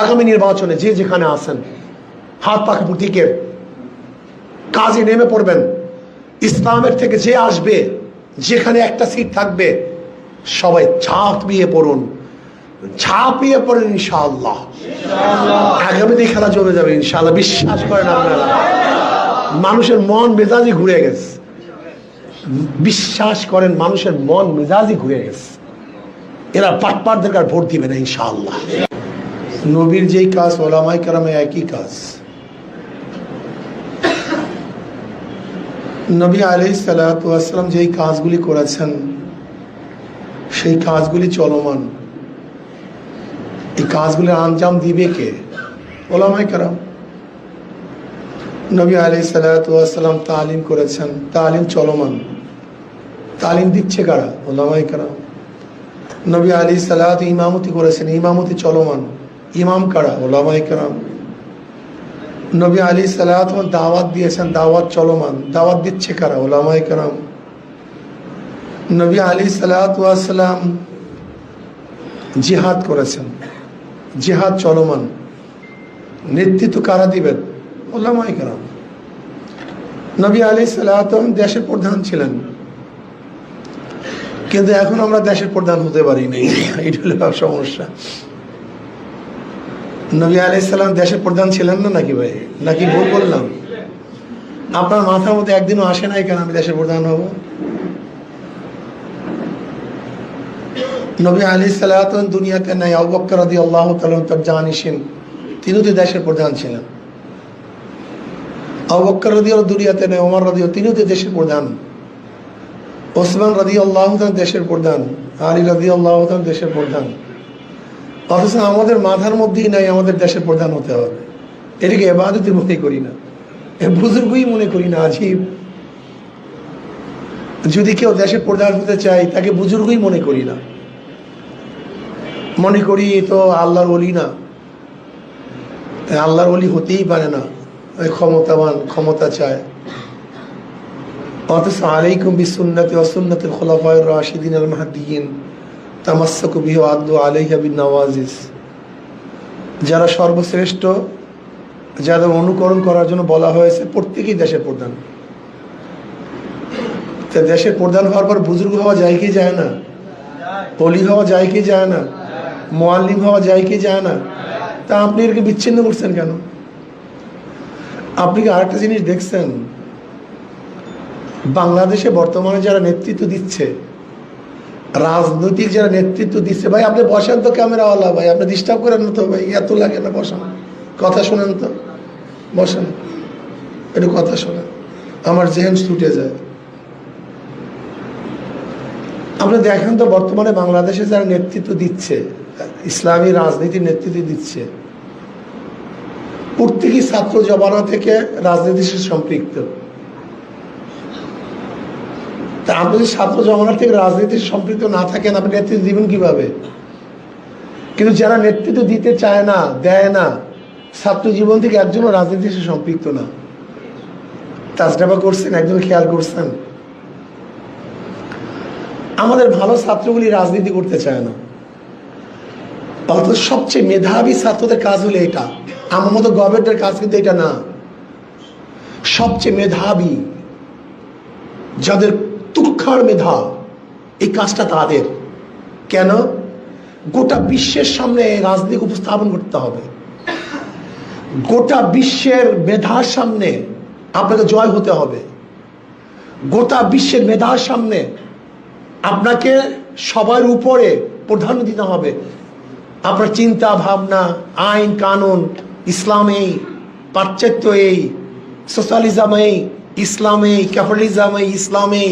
আগামী নির্বাচনে যে যেখানে আছেন হাত পাখা প্রতীকে কাজে নেমে পড়বেন। ইসলামের থেকে যে আসবে, যেখানে একটা সিট থাকবে, সবাই ঝাঁপিয়ে পড়ুন, ঝাঁপিয়ে পড়েন ইনশাআল্লাহ। আগামীতে খেলা জমে যাবে ইনশাআল্লাহ, বিশ্বাস করেন আপনারা। মানুষের মন মেজাজি ঘুরে গেছে, বিশ্বাস করেন, মানুষের মন মেজাজি ঘুরে গেছে। এরা পাটপাটদের কাছে ভোট দিবে না ইনশাআল্লাহ। নবীর যেই কাজ ওলামায়ে কেরামের একই কাজ। নবী আলাইহিস সালাতু ওয়াস সালাম যেই কাজগুলি করেছেন সেই কাজগুলি চলমান। এই কাজগুলির আঞ্জাম দিবে কে? ওলামায়ে কেরাম। নবী আলাইহিস সালাতু ওয়াস সালাম তালিম করেছেন, তালিম চলমান। তালিম দিচ্ছে কারা? ওলামায়ে কেরাম। নবী আলাইহিস সালাতু ইমামতি করেছেন, ইমামতি চলমান। ইমাম কারা? ওলামায়ে কেরাম। নবী আলাইহিস সালাতু দাওয়াত দিয়েছেন, দাওয়াত চলমান। দাওয়াত দিচ্ছে কারা? ওলামায়ে কেরাম। নবী আলাইহিস সালাতু ওয়াস সালাম জিহাদ করেছেন, জিহাদ চলমান। নেতৃত্ব কারা দিবেন? ওলামায়ে কেরাম। নবী আলাইহিস সালাতু দেশের প্রধান ছিলেন, কিন্তু এখন আমরা দেশের প্রধান হতে পারি নাই, এটা হলো সমস্যা। নবী আলাইহিস সালাম দেশের প্রধান ছিলেন না নাকি ভাই? নাকি ভুল বললাম? আপনার মাথার মধ্যে একদিনও আসে নাই কেন আমি দেশের প্রধান হব? নবী আলাইহিস সালাতু দুনিয়াতে নাই, আবু বকর রাদিয়াল্লাহু তাআলা তার জানিসিন, তিনিও তো দেশের প্রধান ছিলেন। আবু বকর রাদিয়াল্লাহু দুনিয়াতে নাই, ওমর রাদিয়াল্লাহু, তিনিও তো দেশের প্রধান। ওসমান রাদিয়াল্লাহু তাআলা দেশের প্রধান, আলী রাদিয়াল্লাহু তাআলা দেশের প্রধান। অথচ আমাদের মাথার মধ্যেই নাই আমাদের দেশের প্রধান হতে হবে। এটাকে ইবাদতের মনে করি না, বুজুর্গই মনে করি না। আজীব। যদি কেউ দেশের প্রধান হতে চায় তাকে বুজুর্গই মনে করি না, মনে করি তো আল্লাহর ওলি না, আল্লাহর ওলি হতেই পারে না, ওই ক্ষমতাবান, ক্ষমতা চায়। অথচ আলাইকুম বিসুন্নতি ওয়া সুন্নাতিল খুলাফায়ে রাশিদিন আল মাহদিয়িন তামাসসাকু বিহি ওয়া আদু আলাইহা বিন নওয়াজিস। যারা সর্বশ্রেষ্ঠ, যাদের অনুকরণ করার জন্য বলা হয়েছে, প্রত্যেকেই দেশের প্রধান। তা দেশের প্রধান হওয়ার পর বুজুর্গ হওয়া যায় কি যায় না? ওলি হওয়া যায় কি যায় না? মুআল্লিম হওয়া যায় কি যায় না? তা আপনি এরকে বিচ্ছিন্ন করছেন কেন? আপনি কি আরেকটা জিনিস দেখছেন? বাংলাদেশে বর্তমানে যারা নেতৃত্ব দিচ্ছে, রাজনৈতিক যারা নেতৃত্ব দিচ্ছে, ভাই আপনি বসেন তো ক্যামেরাওয়ালা, ভাই আপনি ডিস্টার্ব করেন না তো ভাই, এত লাগে না, বসেন, কথা শোনেন তো, বসেন, একটু কথা শোনেন, আমার জেহেন ছুটে যায়। আপনি দেখেন তো বর্তমানে বাংলাদেশে যারা নেতৃত্ব দিচ্ছে, ইসলামী রাজনীতির নেতৃত্ব দিচ্ছে, প্রত্যেকই ছাত্র জমানা থেকে রাজনীতির সাথে সম্পৃক্ত। তা আপনি যদি ছাত্র জমানার থেকে রাজনীতির সম্পৃক্ত না থাকেন, আপনি নেতৃত্ব দিবেন কিভাবে? কিন্তু যারা নেতৃত্ব দিতে চায় না, দেয় না, ছাত্র জীবন থেকে একজনও রাজনীতির সাথে সম্পৃক্ত না। তাজরাবা করছেন, একজন খেয়াল করছেন? আমাদের ভালো ছাত্রগুলি রাজনীতি করতে চায় না। অথচ সবচেয়ে মেধাবী ছাত্রদের কাজ হলো এটা। আমার মতো গভর্নমেন্টের কাজ কিন্তু এটা না। সবচেয়ে মেধাবী, যাদের তুক্ষার মেধা, এই কাজটা তাদের। কেন? গোটা বিশ্বের সামনে রাজনীতি উপস্থাপন করতে হবে। গোটা বিশ্বের মেধার সামনে আপনাকে জয় হতে হবে। গোটা বিশ্বের মেধার সামনে আপনাকে সবার উপরে প্রাধান্য দিতে হবে। আপনার চিন্তা ভাবনা, আইন কানুন ইসলাম এই, পাশ্চাত্য এই, সোশ্যালিজম এই ইসলাম এই, ক্যাপিটালিজম এই ইসলাম এই,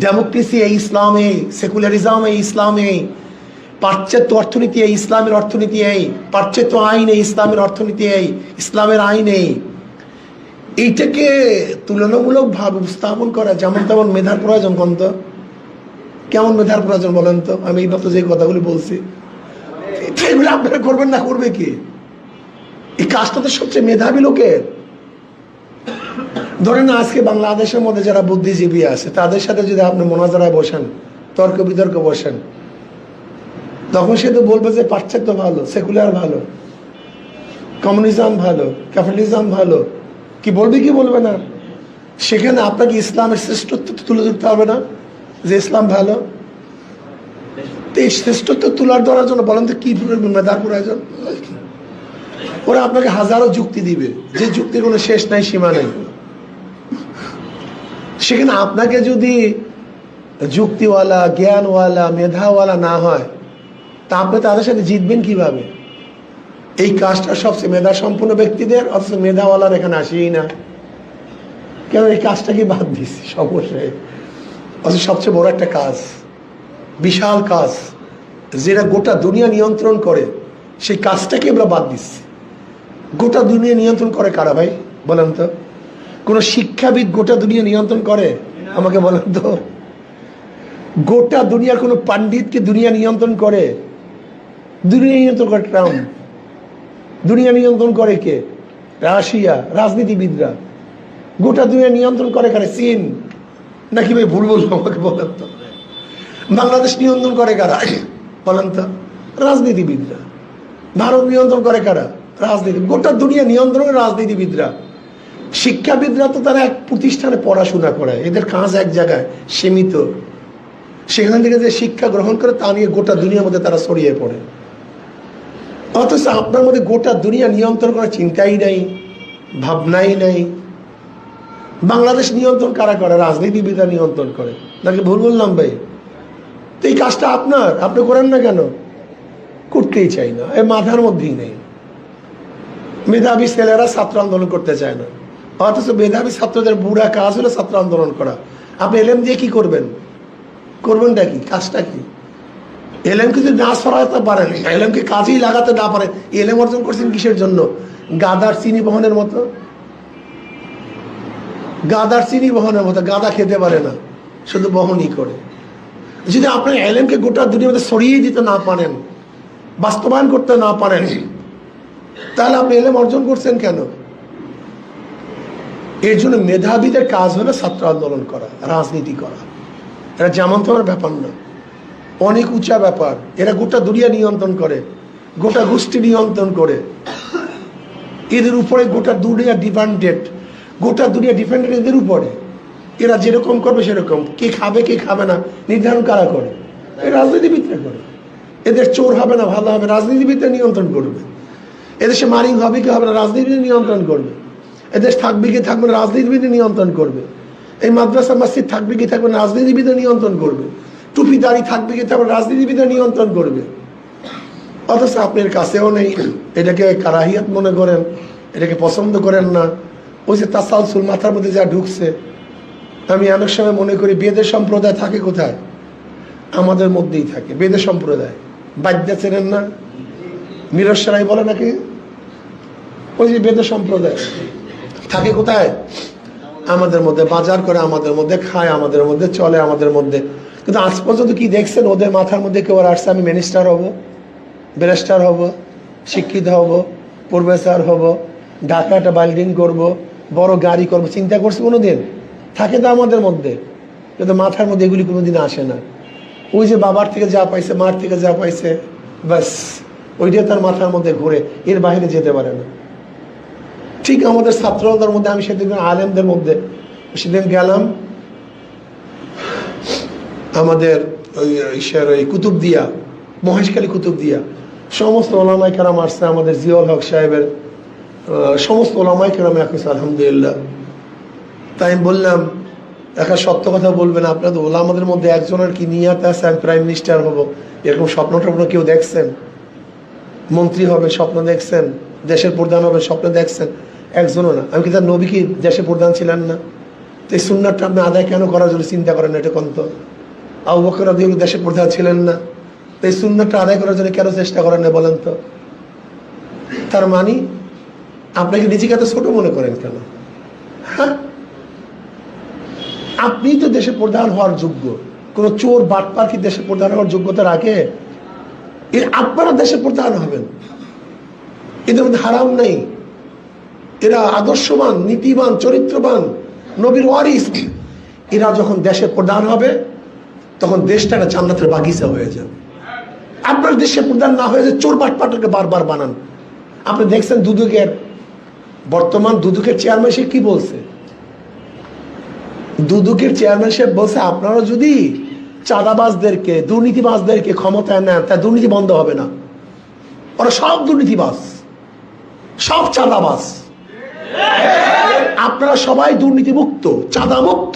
ডেমোক্রেসি এই ইসলাম এই, সেকুলারিজম এই ইসলাম এই, পাশ্চাত্য অর্থনীতি এই ইসলামের অর্থনীতি এই, পাশ্চাত্য আইন এই ইসলামের অর্থনীতি এই, ইসলামের আইন এই। এইটাকে তুলনামূলকভাবে উপস্থাপন করা যেমন তেমন মেধার প্রয়োজন। কোন তো কেমন মেধার প্রয়োজন বলেন তো? আমি এই মাত্র যে কথাগুলি বলছি, এগুলো আপনারা করবেন না, করবে কি? এই কাজটা তো সবচেয়ে মেধাবী লোকের। ধরেন আজকে বাংলাদেশের মধ্যে যারা বুদ্ধিজীবী আছে, তাদের সাথে যদি আপনি মোনাজারায় বসেন, তর্ক বিতর্ক বসেন, তখন সে তো বলবে যে পাশ্চাত্য ভালো, সেকুলার ভালো। কমিউনিজম ভালো, ক্যাপিটালিজম ভালো, কি বলবে কি বলবে না? সেখানে আপনাকে ইসলামের শ্রেষ্ঠত্ব তুলে ধরতে হবে না যে ইসলাম ভালো? তো এই শ্রেষ্ঠত্ব তুলার ধরার জন্য বলেন তো কি মেধার প্রয়োজন? ওরা আপনাকে হাজারো যুক্তি দিবে, যে যুক্তির কোনো শেষ নাই, সীমা নেই। সেখানে আপনাকে যদি যুক্তিওয়ালা, জ্ঞানওয়ালা, মেধাওয়ালা না হয়, তা আপনি তাদের সাথে জিতবেন কিভাবে? এই কাজটা সবচেয়ে মেধা সম্পন্ন ব্যক্তিদের, অথচ মেধাওয়ালার এখানে আসেই না। কেন? এই কাজটাকে বাদ দিচ্ছি সমস্যায়। অথচ সবচেয়ে বড় একটা কাজ, বিশাল কাজ, যেটা গোটা দুনিয়া নিয়ন্ত্রণ করে, সেই কাজটাকে আমরা বাদ দিচ্ছি। গোটা দুনিয়া নিয়ন্ত্রণ করে কারা ভাই বলেন তো? কোন শিক্ষাবিদ গোটা দুনিয়া নিয়ন্ত্রণ করে? আমাকে বলেন তো। গোটা দুনিয়ার কোন পণ্ডিতকে দুনিয়া নিয়ন্ত্রণ করে? দুনিয়া নিয়ন্ত্রণ করে ট্রাম্প। দুনিয়া নিয়ন্ত্রণ করে কে? রাশিয়া, রাজনীতিবিদরা। গোটা দুনিয়া নিয়ন্ত্রণ করে কারা? চীন নাকি ভাই ভুল বলবো? আমাকে বলেন তো। বাংলাদেশ নিয়ন্ত্রণ করে কারা বলেন তো? রাজনীতিবিদরা। ভারত নিয়ন্ত্রণ করে কারা? রাজনীতি। গোটা দুনিয়া নিয়ন্ত্রণ করে রাজনীতিবিদরা। শিক্ষাবিদরা তো তারা এক প্রতিষ্ঠানে পড়াশোনা করে, এদের কাজ এক জায়গায় সীমিত। সেখান থেকে যে শিক্ষা গ্রহণ করে তা নিয়ে গোটা দুনিয়ার মধ্যে তারা ছড়িয়ে পড়ে। অথচ আপনার মধ্যে গোটা দুনিয়া নিয়ন্ত্রণ করার চিন্তাই নাই, ভাবনাই নাই। বাংলাদেশ নিয়ন্ত্রণ কারা করে? রাজনীতিবিদরা নিয়ন্ত্রণ করে। নাকি ভুল বললাম ভাই? তো এই কাজটা আপনার, আপনি করেন না কেন? করতেই চাই না, এ মাথার মধ্যেই নেই। মেধাবী ছেলেরা ছাত্র আন্দোলন করতে চায় না, অথচ মেধাবী ছাত্রদের বুড়া কাজ হলো ছাত্র আন্দোলন করা। আপনি এলএম দিয়ে কি করবেন? করবেনটা কি? কাজটা কি? এলএমকে যদি না সরাতে পারেন, এলএমকে কাজেই লাগাতে না পারেন, এলএম অর্জন করছেন কিসের জন্য? গাদার চিনি বহনের মতো। গাদার চিনি বহনের মতো। গাদা খেতে পারে না, শুধু বহনই করে। যদি আপনার এলএমকে গোটা দুনিয়ার মধ্যে ছড়িয়ে দিতে না পারেন, বাস্তবায়ন করতে না পারেন, তাহলে আপনি এলএম অর্জন করছেন কেন? এর জন্য মেধাবীদের কাজ হলো ছাত্র আন্দোলন করা, রাজনীতি করা। এরা যেমন তোমার ব্যাপার না, অনেক উঁচা ব্যাপার। এরা গোটা দুনিয়া নিয়ন্ত্রণ করে, গোটা গোষ্ঠী নিয়ন্ত্রণ করে। এদের উপরে গোটা দুনিয়া ডিপেন্ডেন্ট। গোটা দুনিয়া ডিপেন্ডেন্ট এদের উপরে। এরা যেরকম করবে সেরকম। কে খাবে কে খাবে না নির্ধারণ কারা করে? এই রাজনীতিবিদরা করে। এদের চোর হবে না ভালো হবে, রাজনীতিবিদরা নিয়ন্ত্রণ করবে। এদেশে মারিং হবে কি হবে না, রাজনীতিবিদ নিয়ন্ত্রণ করবে। এদেশ থাকবে কি থাকবে না, রাজনীতিবিদ নিয়ন্ত্রণ করবে। এই মাদ্রাসা মসজিদ থাকবে কি থাকবে না, রাজনীতিবিদ নিয়ন্ত্রণ করবে। টুপিদারি থাকবে কি থাকবে, রাজনীতিবিদ নিয়ন্ত্রণ করবে। অথচ আপনার কাছেও নেই। এটাকে কারাহিয়াত মনে করেন, এটাকে পছন্দ করেন না। ওই যে তাসালসুল মাথার মধ্যে যা ঢুকছে, আমি অনেক সময় মনে করি বেদের সম্প্রদায় থাকে কোথায়? আমাদের মধ্যেই থাকে বেদের সম্প্রদায়। বাদ্যা চেনেন না? মিরর সেরাই বলে নাকি? ওই যে বেদের সম্প্রদায় থাকে কোথায়? আমাদের মধ্যে। বাজার করে আমাদের মধ্যে, খায় আমাদের মধ্যে, চলে আমাদের মধ্যে। কিন্তু আজ পর্যন্ত কি দেখছেন ওদের মাথার মধ্যে কেউ আর আসছে আমি মিনিস্টার হব, ব্যারিস্টার হব, শিক্ষিত হব, প্রফেসর হব, ঢাকা একটা বিল্ডিং করব, বড় গাড়ি করব, চিন্তা করছে কোনোদিন? থাকে তো আমাদের মধ্যে, কিন্তু মাথার মধ্যে এগুলি কোনোদিন আসে না। ওই যে বাবার থেকে যা পাইছে, মার থেকে যা পাইছে, ব্যাস ওইটা তার মাথার মধ্যে ঘুরে, এর বাইরে যেতে পারে না। ঠিক আমাদের ছাত্রদের মধ্যে, আমি সেদিন আলেমদের মধ্যে সেদিন গেলাম, আমাদের ওই কুতুবদিয়া, মহেশখালী কুতুবদিয়া, সমস্ত ওলামায়ে কেরাম আসছে। আমাদের জিয়াউল হক সাহেবের সমস্ত ওলামায়ে কেরাম এখন আলহামদুলিল্লাহ। তাই আমি বললাম, একটা সত্য কথা বলবেন, আপনাদের ওলামাদের মধ্যে একজনের কি নিয়াত আছে আমি প্রাইম মিনিস্টার হব, এরকম স্বপ্ন টপ্ন কেউ দেখছেন? মন্ত্রী হবে স্বপ্ন দেখছেন? দেশের প্রধান হবে স্বপ্ন দেখছেন? একজনও না। আমি কি তার নবী কি দেশের প্রধান ছিলেন না? তো এই সুন্নাতটা আপনি আদায় কেন করার জন্য চিন্তা করেন? এটা কোন তো আবু বকর রাদিয়াল্লাহু দেশের প্রধান ছিলেন না? তো এই সুন্নাতটা আদায় করার জন্য কেন চেষ্টা করেন না বলেন তো? তার মানে আপনাকে নিজেকে এত ছোট মনে করেন কেন? হ্যাঁ, আপনি তো দেশের প্রধান হওয়ার যোগ্য। কোন চোর বাটপার কি দেশের প্রধান হওয়ার যোগ্যতা রাখে? এর আপনারা দেশের প্রধান হবেন, এদের মধ্যে হারাম নেই। এরা আদর্শবান, নীতিবান, চরিত্রবান, নবীর ওয়ারিস। এরা যখন দেশের প্রধান হবে তখন দেশটা একটা জান্নাতের বাগিচা হয়ে যাবে। আপনার দেশের প্রধান না হয়ে যে চোর বাটপাটকে বারবার বানান। আপনি দেখছেন দুদকের বর্তমান দুদকের চেয়ারম্যান সাহেব কি বলছে? দুদকের চেয়ারম্যান সাহেব বলছে, আপনারা যদি চাঁদাবাজদেরকে দুর্নীতিবাজদেরকে ক্ষমতায় নেন তা দুর্নীতি বন্ধ হবে না। ওরা সব দুর্নীতিবাজ, সব চাঁদাবাজ, আপনারা সবাই দুর্নীতিমুক্ত, চাঁদামুক্ত।